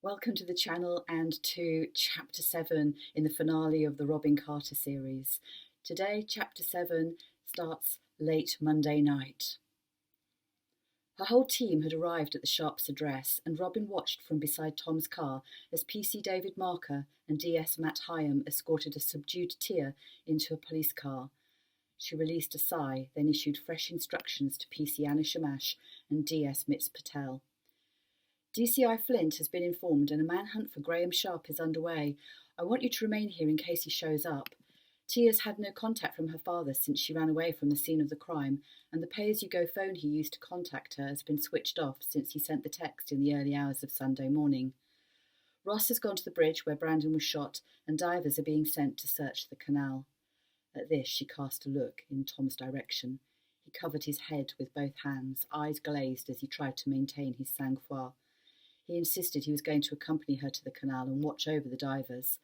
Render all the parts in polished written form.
Welcome to the channel and to Chapter 7 in the finale of the Robyn Carter series. Today, Chapter 7 starts late Monday night. Her whole team had arrived at the Sharps' address, and Robyn watched from beside Tom's car as PC David Marker and DS Matt Hyam escorted a subdued Tia into a police car. She released a sigh, then issued fresh instructions to PC Anna Shamash and DS Mitz Patel. DCI Flint has been informed and a manhunt for Graham Sharp is underway. I want you to remain here in case he shows up. Tia's had no contact from her father since she ran away from the scene of the crime, and the pay-as-you-go phone he used to contact her has been switched off since he sent the text in the early hours of Sunday morning. Ross has gone to the bridge where Brandon was shot, and divers are being sent to search the canal. At this, she cast a look in Tom's direction. He covered his head with both hands, eyes glazed as he tried to maintain his sang-froid. He insisted he was going to accompany her to the canal and watch over the divers.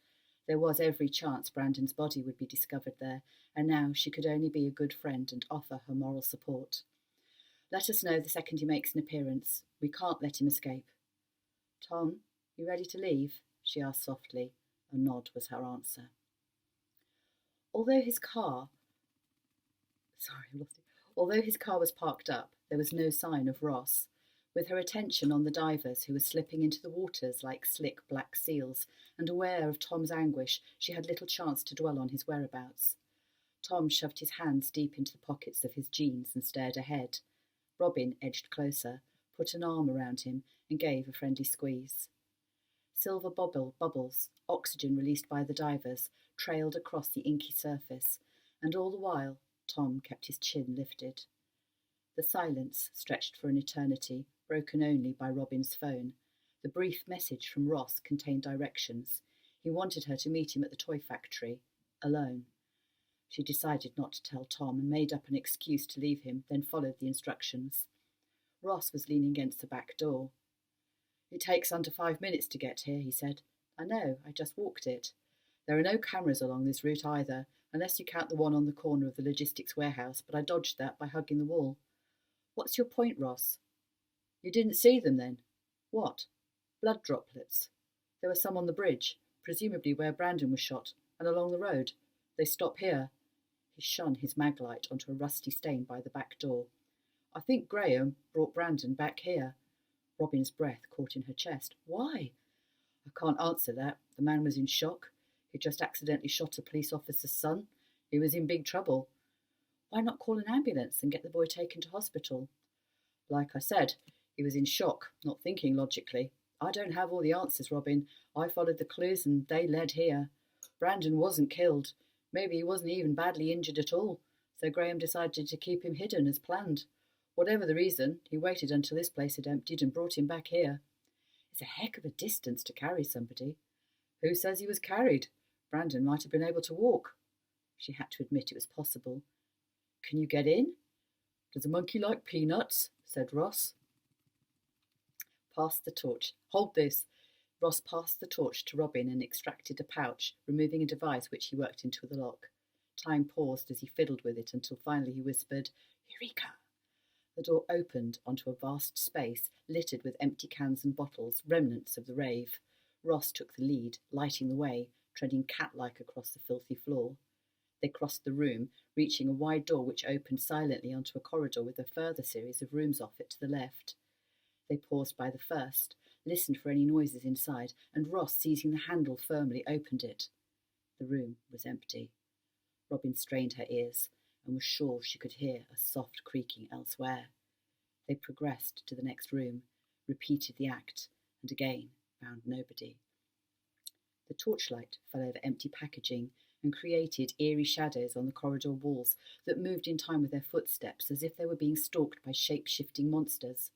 There was every chance Brandon's body would be discovered there, and now she could only be a good friend and offer her moral support. Let us know the second he makes an appearance. We can't let him escape. Tom, you ready to leave? She asked softly. A nod was her answer. Although his car was parked up, there was no sign of Ross. With her attention on the divers who were slipping into the waters like slick black seals, and aware of Tom's anguish, she had little chance to dwell on his whereabouts. Tom shoved his hands deep into the pockets of his jeans and stared ahead. Robyn edged closer, put an arm around him, and gave a friendly squeeze. Silver bubbles, oxygen released by the divers, trailed across the inky surface, and all the while Tom kept his chin lifted. The silence stretched for an eternity, broken only by Robyn's phone. The brief message from Ross contained directions. He wanted her to meet him at the toy factory, alone. She decided not to tell Tom and made up an excuse to leave him, then followed the instructions. Ross was leaning against the back door. It takes under 5 minutes to get here, he said. I know, I just walked it. There are no cameras along this route either, unless you count the one on the corner of the logistics warehouse, but I dodged that by hugging the wall. What's your point, Ross? You didn't see them then? What? Blood droplets. There were some on the bridge, presumably where Brandon was shot, and along the road. They stop here. He shone his maglite onto a rusty stain by the back door. I think Graham brought Brandon back here. Robyn's breath caught in her chest. Why? I can't answer that. The man was in shock. He just accidentally shot a police officer's son. He was in big trouble. Why not call an ambulance and get the boy taken to hospital? Like I said, he was in shock, not thinking logically. I don't have all the answers, Robyn. I followed the clues and they led here. Brandon wasn't killed. Maybe he wasn't even badly injured at all, so Graham decided to keep him hidden as planned. Whatever the reason, he waited until this place had emptied and brought him back here. It's a heck of a distance to carry somebody. Who says he was carried? Brandon might have been able to walk. She had to admit it was possible. Can you get in? Does a monkey like peanuts? Said Ross. Pass the torch. Hold this. Ross passed the torch to Robyn and extracted a pouch, removing a device which he worked into the lock. Time paused as he fiddled with it until finally he whispered, Eureka! The door opened onto a vast space littered with empty cans and bottles, remnants of the rave. Ross took the lead, lighting the way, treading cat-like across the filthy floor. They crossed the room, reaching a wide door which opened silently onto a corridor with a further series of rooms off it to the left. They paused by the first, listened for any noises inside, and Ross, seizing the handle firmly, opened it. The room was empty. Robyn strained her ears and was sure she could hear a soft creaking elsewhere. They progressed to the next room, repeated the act, and again found nobody. The torchlight fell over empty packaging and created eerie shadows on the corridor walls that moved in time with their footsteps as if they were being stalked by shape-shifting monsters.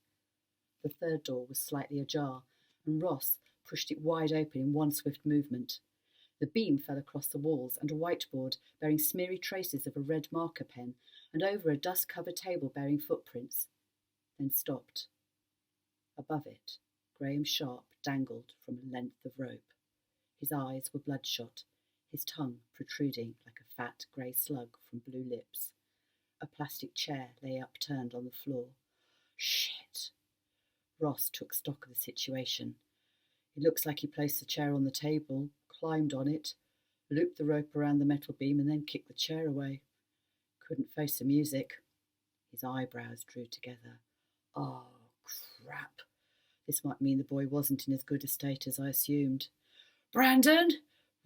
The third door was slightly ajar, and Ross pushed it wide open in one swift movement. The beam fell across the walls and a whiteboard bearing smeary traces of a red marker pen, and over a dust-covered table bearing footprints, then stopped. Above it, Graham Sharp dangled from a length of rope. His eyes were bloodshot, his tongue protruding like a fat grey slug from blue lips. A plastic chair lay upturned on the floor. Shit! Ross took stock of the situation. It looks like he placed the chair on the table, climbed on it, looped the rope around the metal beam, and then kicked the chair away. Couldn't face the music. His eyebrows drew together. Oh, crap. This might mean the boy wasn't in as good a state as I assumed. Brandon!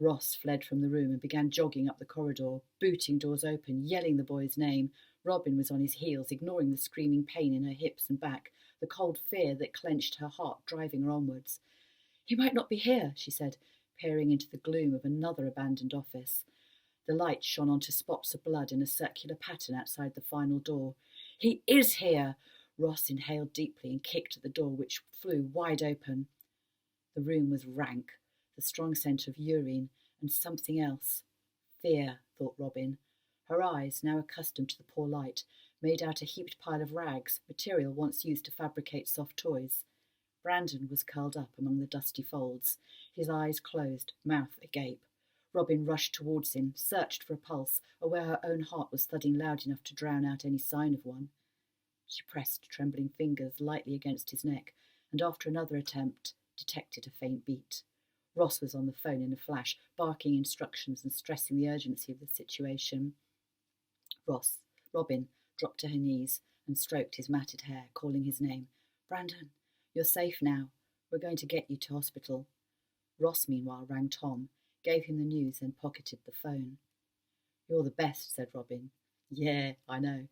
Ross fled from the room and began jogging up the corridor, booting doors open, yelling the boy's name. Robyn was on his heels, ignoring the screaming pain in her hips and back, the cold fear that clenched her heart driving her onwards. He might not be here, she said, peering into the gloom of another abandoned office. The light shone onto spots of blood in a circular pattern outside the final door. He is here! Ross inhaled deeply and kicked at the door, which flew wide open. The room was rank, the strong scent of urine and something else. Fear, thought Robyn. Her eyes, now accustomed to the poor light, made out a heaped pile of rags, material once used to fabricate soft toys. Brandon was curled up among the dusty folds, his eyes closed, mouth agape. Robyn rushed towards him, searched for a pulse, aware her own heart was thudding loud enough to drown out any sign of one. She pressed trembling fingers lightly against his neck, and after another attempt, detected a faint beat. Ross was on the phone in a flash, barking instructions and stressing the urgency of the situation. Robyn dropped to her knees and stroked his matted hair, calling his name. Brandon, you're safe now. We're going to get you to hospital. Ross, meanwhile, rang Tom, gave him the news, and pocketed the phone. You're the best, said Robyn. Yeah, I know.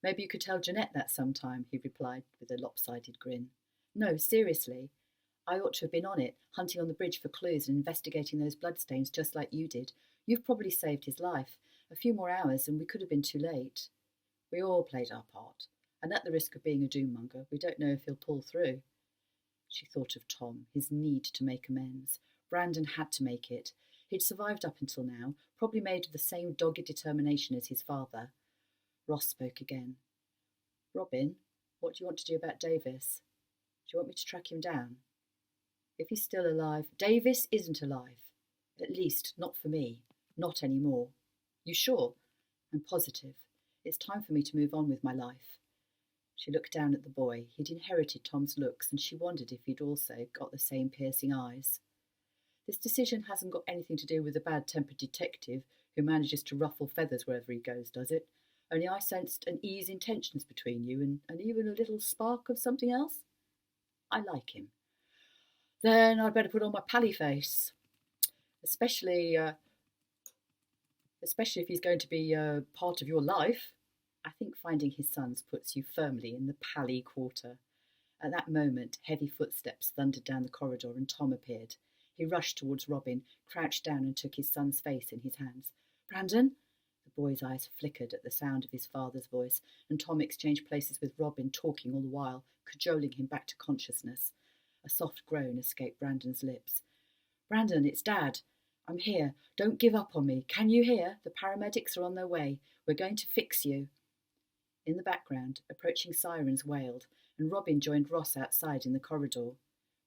Maybe you could tell Jeanette that sometime, he replied with a lopsided grin. No, seriously. I ought to have been on it, hunting on the bridge for clues and investigating those bloodstains just like you did. You've probably saved his life. A few more hours and we could have been too late. We all played our part, and at the risk of being a doom-monger, we don't know if he'll pull through. She thought of Tom, his need to make amends. Brandon had to make it. He'd survived up until now, probably made of the same dogged determination as his father. Ross spoke again. Robyn, what do you want to do about Davis? Do you want me to track him down? If he's still alive... Davis isn't alive. At least, not for me. Not anymore. You sure? I'm positive. It's time for me to move on with my life. She looked down at the boy. He'd inherited Tom's looks, and she wondered if he'd also got the same piercing eyes. This decision hasn't got anything to do with a bad-tempered detective who manages to ruffle feathers wherever he goes, does it? Only I sensed an ease in tensions between you and even a little spark of something else. I like him. Then I'd better put on my pally face. Especially if he's going to be part of your life. I think finding his sons puts you firmly in the pally quarter. At that moment, heavy footsteps thundered down the corridor and Tom appeared. He rushed towards Robyn, crouched down and took his son's face in his hands. Brandon? The boy's eyes flickered at the sound of his father's voice, and Tom exchanged places with Robyn, talking all the while, cajoling him back to consciousness. A soft groan escaped Brandon's lips. Brandon, it's Dad. I'm here. Don't give up on me. Can you hear? The paramedics are on their way. We're going to fix you. In the background, approaching sirens wailed, and Robyn joined Ross outside in the corridor.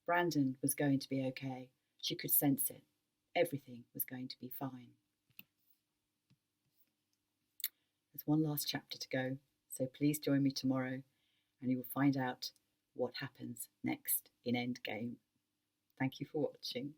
Brandon was going to be okay. She could sense it. Everything was going to be fine. There's one last chapter to go, so please join me tomorrow, and you will find out what happens next in Endgame. Thank you for watching.